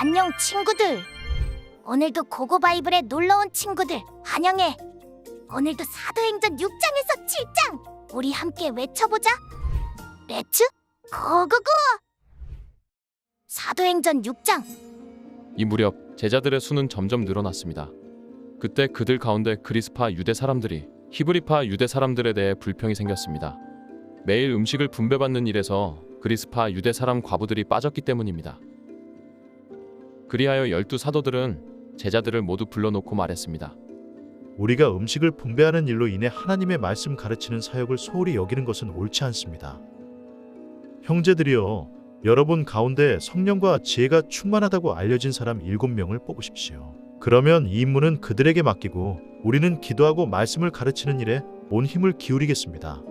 안녕 친구들. 오늘도 고고바이블에 놀러온 친구들 환영해. 오늘도 사도행전 6장에서 7장 우리 함께 외쳐보자. 렛츠 고고고. 사도행전 6장. 이 무렵 제자들의 수는 점점 늘어났습니다. 그때 그들 가운데 그리스파 유대 사람들이 히브리파 유대 사람들에 대해 불평이 생겼습니다. 매일 음식을 분배받는 일에서 그리스파 유대 사람 과부들이 빠졌기 때문입니다. 그리하여 12사도들은 제자들을 모두 불러놓고 말했습니다. 우리가 음식을 분배하는 일로 인해 하나님의 말씀 가르치는 사역을 소홀히 여기는 것은 옳지 않습니다. 형제들이여, 여러분 가운데 성령과 지혜가 충만하다고 알려진 사람 7명을 뽑으십시오. 그러면 이 임무는 그들에게 맡기고 우리는 기도하고 말씀을 가르치는 일에 온 힘을 기울이겠습니다.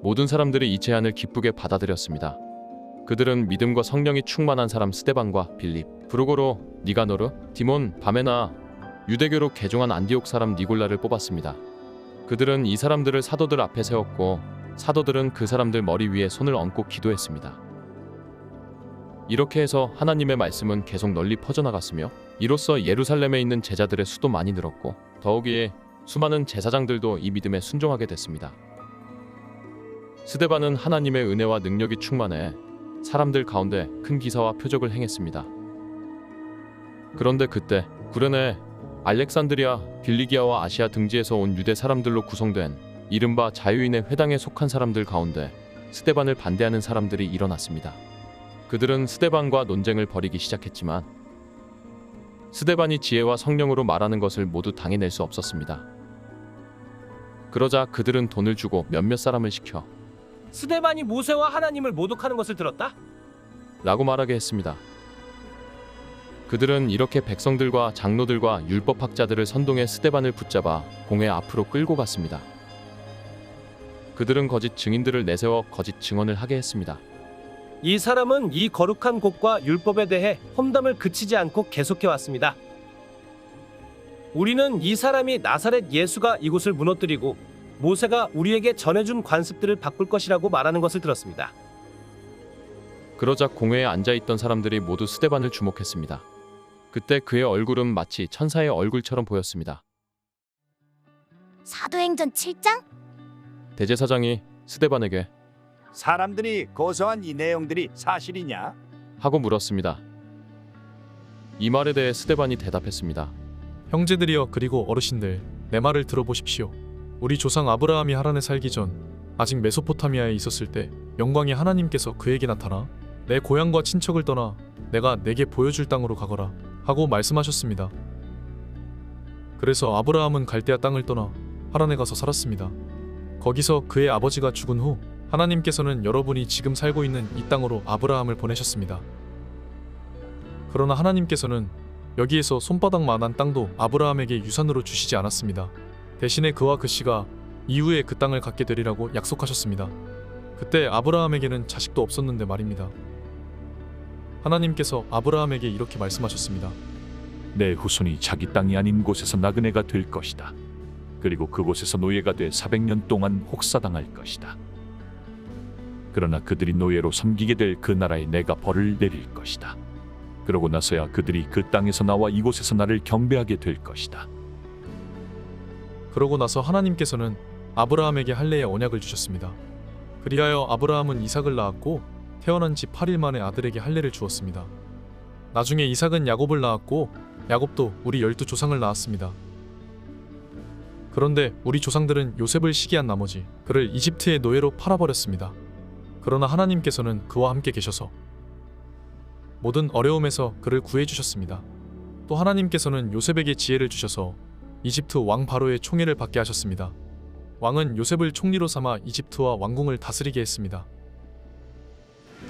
모든 사람들이 이 제안을 기쁘게 받아들였습니다. 그들은 믿음과 성령이 충만한 사람 스데반과 빌립, 브루고로, 니가노르, 디몬, 바메나, 유대교로 개종한 안디옥 사람 니골라를 뽑았습니다. 그들은 이 사람들을 사도들 앞에 세웠고 사도들은 그 사람들 머리 위에 손을 얹고 기도했습니다. 이렇게 해서 하나님의 말씀은 계속 널리 퍼져나갔으며 이로써 예루살렘에 있는 제자들의 수도 많이 늘었고 더욱이 수많은 제사장들도 이 믿음에 순종하게 됐습니다. 스데반은 하나님의 은혜와 능력이 충만해 사람들 가운데 큰 기사와 표적을 행했습니다. 그런데 그때 구레네, 알렉산드리아, 빌리기아와 아시아 등지에서 온 유대 사람들로 구성된 이른바 자유인의 회당에 속한 사람들 가운데 스데반을 반대하는 사람들이 일어났습니다. 그들은 스데반과 논쟁을 벌이기 시작했지만 스데반이 지혜와 성령으로 말하는 것을 모두 당해낼 수 없었습니다. 그러자 그들은 돈을 주고 몇몇 사람을 시켜 스데반이 모세와 하나님을 모독하는 것을 들었다? 라고 말하게 했습니다. 그들은 이렇게 백성들과 장로들과 율법학자들을 선동해 스데반을 붙잡아 공회 앞으로 끌고 갔습니다. 그들은 거짓 증인들을 내세워 거짓 증언을 하게 했습니다. 이 사람은 이 거룩한 곳과 율법에 대해 험담을 그치지 않고 계속해 왔습니다. 우리는 이 사람이 나사렛 예수가 이곳을 무너뜨리고 모세가 우리에게 전해준 관습들을 바꿀 것이라고 말하는 것을 들었습니다. 그러자 공회에 앉아있던 사람들이 모두 스데반을 주목했습니다. 그때 그의 얼굴은 마치 천사의 얼굴처럼 보였습니다. 사도행전 7장? 대제사장이 스데반에게 사람들이 고소한 이 내용들이 사실이냐? 하고 물었습니다. 이 말에 대해 스데반이 대답했습니다. 형제들이여, 그리고 어르신들, 내 말을 들어보십시오. 우리 조상 아브라함이 하란에 살기 전 아직 메소포타미아에 있었을 때 영광의 하나님께서 그에게 나타나 내 고향과 친척을 떠나 내가 내게 보여줄 땅으로 가거라 하고 말씀하셨습니다. 그래서 아브라함은 갈대아 땅을 떠나 하란에 가서 살았습니다. 거기서 그의 아버지가 죽은 후 하나님께서는 여러분이 지금 살고 있는 이 땅으로 아브라함을 보내셨습니다. 그러나 하나님께서는 여기에서 손바닥만한 땅도 아브라함에게 유산으로 주시지 않았습니다. 대신에 그와 그 씨가 이후에 그 땅을 갖게 되리라고 약속하셨습니다. 그때 아브라함에게는 자식도 없었는데 말입니다. 하나님께서 아브라함에게 이렇게 말씀하셨습니다. 내 후손이 자기 땅이 아닌 곳에서 나그네가 될 것이다. 그리고 그곳에서 노예가 돼 400년 동안 혹사당할 것이다. 그러나 그들이 노예로 섬기게 될 그 나라에 내가 벌을 내릴 것이다. 그러고 나서야 그들이 그 땅에서 나와 이곳에서 나를 경배하게 될 것이다. 그러고 나서 하나님께서는 아브라함에게 할례의 언약을 주셨습니다. 그리하여 아브라함은 이삭을 낳았고 태어난 지 8일 만에 아들에게 할례를 주었습니다. 나중에 이삭은 야곱을 낳았고 야곱도 우리 12조상을 낳았습니다. 그런데 우리 조상들은 요셉을 시기한 나머지 그를 이집트의 노예로 팔아버렸습니다. 그러나 하나님께서는 그와 함께 계셔서 모든 어려움에서 그를 구해주셨습니다. 또 하나님께서는 요셉에게 지혜를 주셔서 이집트 왕 바로의 총애를 받게 하셨습니다. 왕은 요셉을 총리로 삼아 이집트와 왕궁을 다스리게 했습니다.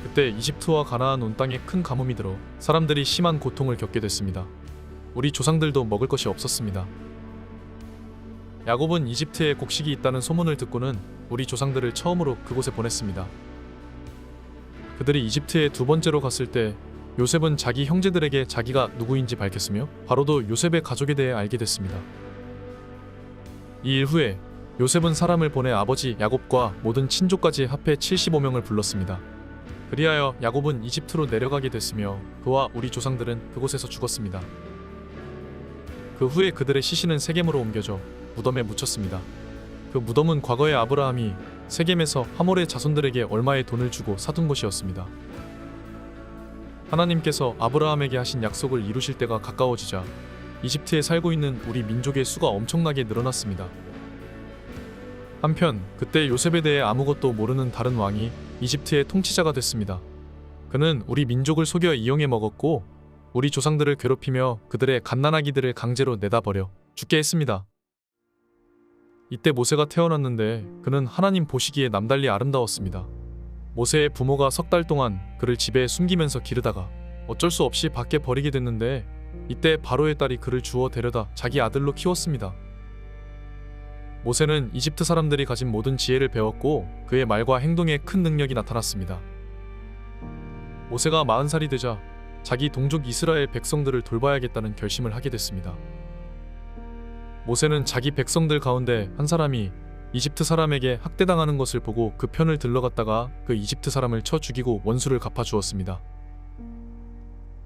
그때 이집트와 가나안 온 땅에 큰 가뭄이 들어 사람들이 심한 고통을 겪게 됐습니다. 우리 조상들도 먹을 것이 없었습니다. 야곱은 이집트에 곡식이 있다는 소문을 듣고는 우리 조상들을 처음으로 그곳에 보냈습니다. 그들이 이집트에 두 번째로 갔을 때 요셉은 자기 형제들에게 자기가 누구인지 밝혔으며 바로도 요셉의 가족에 대해 알게 됐습니다. 이 일 후에 요셉은 사람을 보내 아버지 야곱과 모든 친족까지 합해 75명을 불렀습니다. 그리하여 야곱은 이집트로 내려가게 됐으며 그와 우리 조상들은 그곳에서 죽었습니다. 그 후에 그들의 시신은 세겜으로 옮겨져 무덤에 묻혔습니다. 그 무덤은 과거에 아브라함이 세겜에서 하몰의 자손들에게 얼마의 돈을 주고 사둔 곳이었습니다. 하나님께서 아브라함에게 하신 약속을 이루실 때가 가까워지자 이집트에 살고 있는 우리 민족의 수가 엄청나게 늘어났습니다. 한편 그때 요셉에 대해 아무것도 모르는 다른 왕이 이집트의 통치자가 됐습니다. 그는 우리 민족을 속여 이용해 먹었고 우리 조상들을 괴롭히며 그들의 갓난아기들을 강제로 내다버려 죽게 했습니다. 이때 모세가 태어났는데 그는 하나님 보시기에 남달리 아름다웠습니다. 모세의 부모가 석 달 동안 그를 집에 숨기면서 기르다가 어쩔 수 없이 밖에 버리게 됐는데 이때 바로의 딸이 그를 주워 데려다 자기 아들로 키웠습니다. 모세는 이집트 사람들이 가진 모든 지혜를 배웠고 그의 말과 행동에 큰 능력이 나타났습니다. 모세가 40살이 되자 자기 동족 이스라엘 백성들을 돌봐야겠다는 결심을 하게 됐습니다. 모세는 자기 백성들 가운데 한 사람이 이집트 사람에게 학대당하는 것을 보고 그 편을 들러갔다가 그 이집트 사람을 쳐 죽이고 원수를 갚아주었습니다.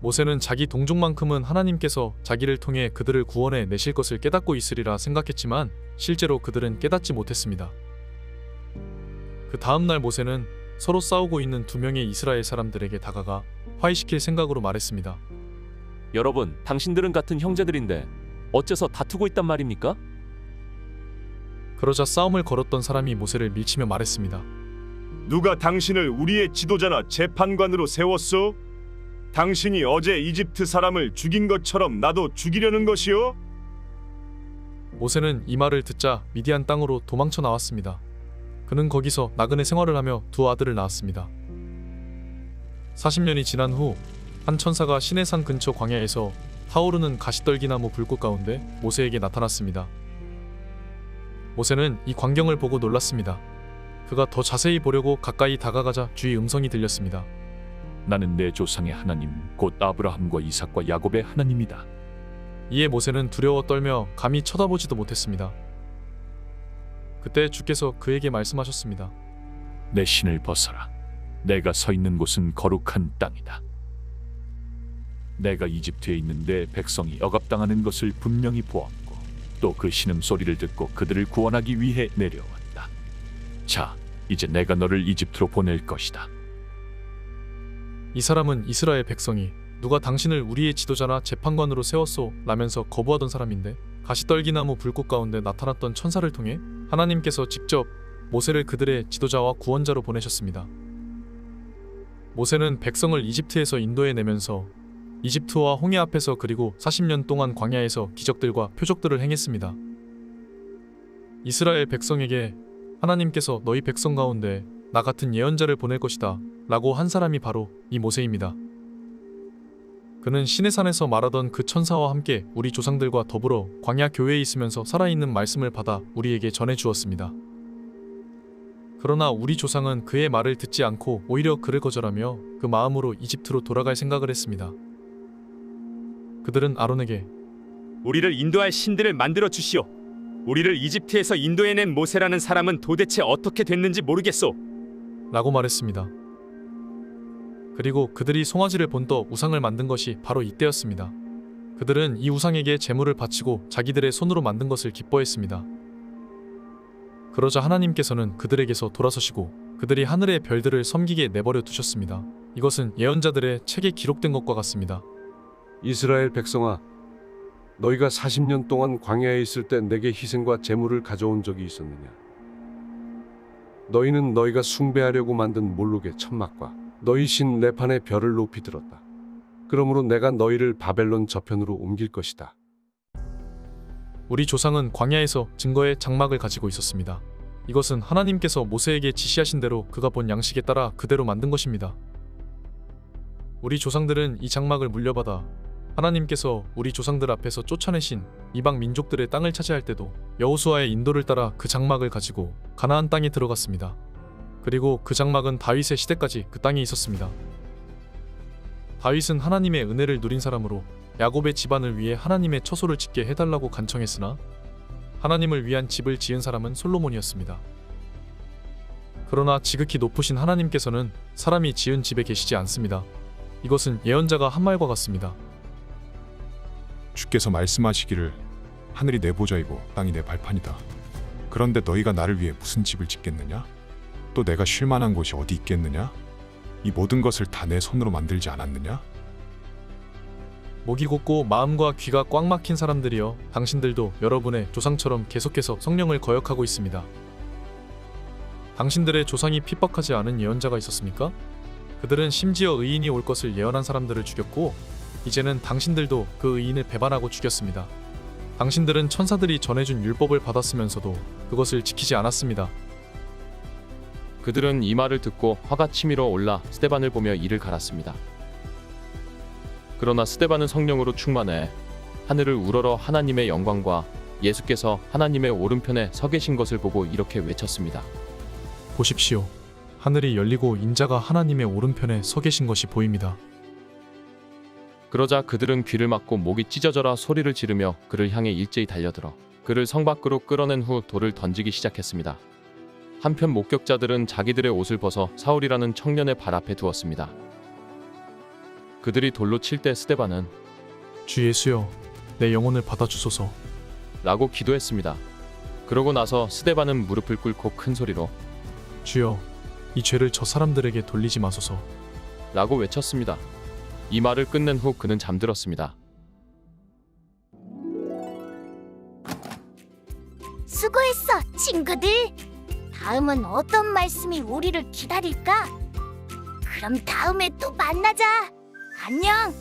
모세는 자기 동족만큼은 하나님께서 자기를 통해 그들을 구원해 내실 것을 깨닫고 있으리라 생각했지만 실제로 그들은 깨닫지 못했습니다. 그 다음날 모세는 서로 싸우고 있는 2명의 이스라엘 사람들에게 다가가 화해시킬 생각으로 말했습니다. 여러분, 당신들은 같은 형제들인데 어째서 다투고 있단 말입니까? 그러자 싸움을 걸었던 사람이 모세를 밀치며 말했습니다. 누가 당신을 우리의 지도자나 재판관으로 세웠소? 당신이 어제 이집트 사람을 죽인 것처럼 나도 죽이려는 것이요? 모세는 이 말을 듣자 미디안 땅으로 도망쳐 나왔습니다. 그는 거기서 나그네 생활을 하며 2 아들을 낳았습니다. 40년이 지난 후 한 천사가 시내산 근처 광야에서 타오르는 가시떨기나무 불꽃 가운데 모세에게 나타났습니다. 모세는 이 광경을 보고 놀랐습니다. 그가 더 자세히 보려고 가까이 다가가자 주의 음성이 들렸습니다. 나는 내 조상의 하나님 곧 아브라함과 이삭과 야곱의 하나님이다. 이에 모세는 두려워 떨며 감히 쳐다보지도 못했습니다. 그때 주께서 그에게 말씀하셨습니다. 내 신을 벗어라. 내가 서 있는 곳은 거룩한 땅이다. 내가 이집트에 있는데 백성이 억압당하는 것을 분명히 보았고 또 그 신음소리를 듣고 그들을 구원하기 위해 내려왔다. 자, 이제 내가 너를 이집트로 보낼 것이다. 이 사람은 이스라엘 백성이 누가 당신을 우리의 지도자나 재판관으로 세웠소? 라면서 거부하던 사람인데 가시떨기나무 불꽃 가운데 나타났던 천사를 통해 하나님께서 직접 모세를 그들의 지도자와 구원자로 보내셨습니다. 모세는 백성을 이집트에서 인도해 내면서 이집트와 홍해 앞에서 그리고 40년 동안 광야에서 기적들과 표적들을 행했습니다. 이스라엘 백성에게 하나님께서 너희 백성 가운데 나 같은 예언자를 보낼 것이다 라고 한 사람이 바로 이 모세입니다. 그는 시내산에서 말하던 그 천사와 함께 우리 조상들과 더불어 광야 교회에 있으면서 살아있는 말씀을 받아 우리에게 전해 주었습니다. 그러나 우리 조상은 그의 말을 듣지 않고 오히려 그를 거절하며 그 마음으로 이집트로 돌아갈 생각을 했습니다. 그들은 아론에게 우리를 인도할 신들을 만들어 주시오. 우리를 이집트에서 인도해낸 모세라는 사람은 도대체 어떻게 됐는지 모르겠소. 라고 말했습니다. 그리고 그들이 송아지를 본떠 우상을 만든 것이 바로 이때였습니다. 그들은 이 우상에게 제물을 바치고 자기들의 손으로 만든 것을 기뻐했습니다. 그러자 하나님께서는 그들에게서 돌아서시고 그들이 하늘의 별들을 섬기게 내버려 두셨습니다. 이것은 예언자들의 책에 기록된 것과 같습니다. 이스라엘 백성아, 너희가 40년 동안 광야에 있을 때 내게 희생과 제물을 가져온 적이 있었느냐? 너희는 너희가 숭배하려고 만든 몰록의 천막과 너희 신 레판의 별을 높이 들었다. 그러므로 내가 너희를 바벨론 저편으로 옮길 것이다. 우리 조상은 광야에서 증거의 장막을 가지고 있었습니다. 이것은 하나님께서 모세에게 지시하신 대로 그가 본 양식에 따라 그대로 만든 것입니다. 우리 조상들은 이 장막을 물려받아 하나님께서 우리 조상들 앞에서 쫓아내신 이방 민족들의 땅을 차지할 때도 여호수아의 인도를 따라 그 장막을 가지고 가나안 땅에 들어갔습니다. 그리고 그 장막은 다윗의 시대까지 그 땅에 있었습니다. 다윗은 하나님의 은혜를 누린 사람으로 야곱의 집안을 위해 하나님의 처소를 짓게 해달라고 간청했으나 하나님을 위한 집을 지은 사람은 솔로몬이었습니다. 그러나 지극히 높으신 하나님께서는 사람이 지은 집에 계시지 않습니다. 이것은 예언자가 한 말과 같습니다. 주께서 말씀하시기를 하늘이 내 보좌이고 땅이 내 발판이다. 그런데 너희가 나를 위해 무슨 집을 짓겠느냐? 또 내가 쉴 만한 곳이 어디 있겠느냐? 이 모든 것을 다 내 손으로 만들지 않았느냐? 목이 곧고 마음과 귀가 꽉 막힌 사람들이여, 당신들도 여러분의 조상처럼 계속해서 성령을 거역하고 있습니다. 당신들의 조상이 핍박하지 않은 예언자가 있었습니까? 그들은 심지어 의인이 올 것을 예언한 사람들을 죽였고, 이제는 당신들도 그 의인을 배반하고 죽였습니다. 당신들은 천사들이 전해준 율법을 받았으면서도 그것을 지키지 않았습니다. 그들은 이 말을 듣고 화가 치밀어 올라 스데반을 보며 이를 갈았습니다. 그러나 스데반은 성령으로 충만해 하늘을 우러러 하나님의 영광과 예수께서 하나님의 오른편에 서 계신 것을 보고 이렇게 외쳤습니다. 보십시오. 하늘이 열리고 인자가 하나님의 오른편에 서 계신 것이 보입니다. 그러자 그들은 귀를 막고 목이 찢어져라 소리를 지르며 그를 향해 일제히 달려들어 그를 성 밖으로 끌어낸 후 돌을 던지기 시작했습니다. 한편 목격자들은 자기들의 옷을 벗어 사울이라는 청년의 발 앞에 두었습니다. 그들이 돌로 칠 때 스데반은 주 예수여, 내 영혼을 받아주소서 라고 기도했습니다. 그러고 나서 스데반은 무릎을 꿇고 큰 소리로 주여, 이 죄를 저 사람들에게 돌리지 마소서 라고 외쳤습니다. 이 말을 끝낸 후 그는 잠들었습니다. 수고했어, 친구들. 다음은 어떤 말씀이 우리를 기다릴까? 그럼 다음에 또 만나자. 안녕.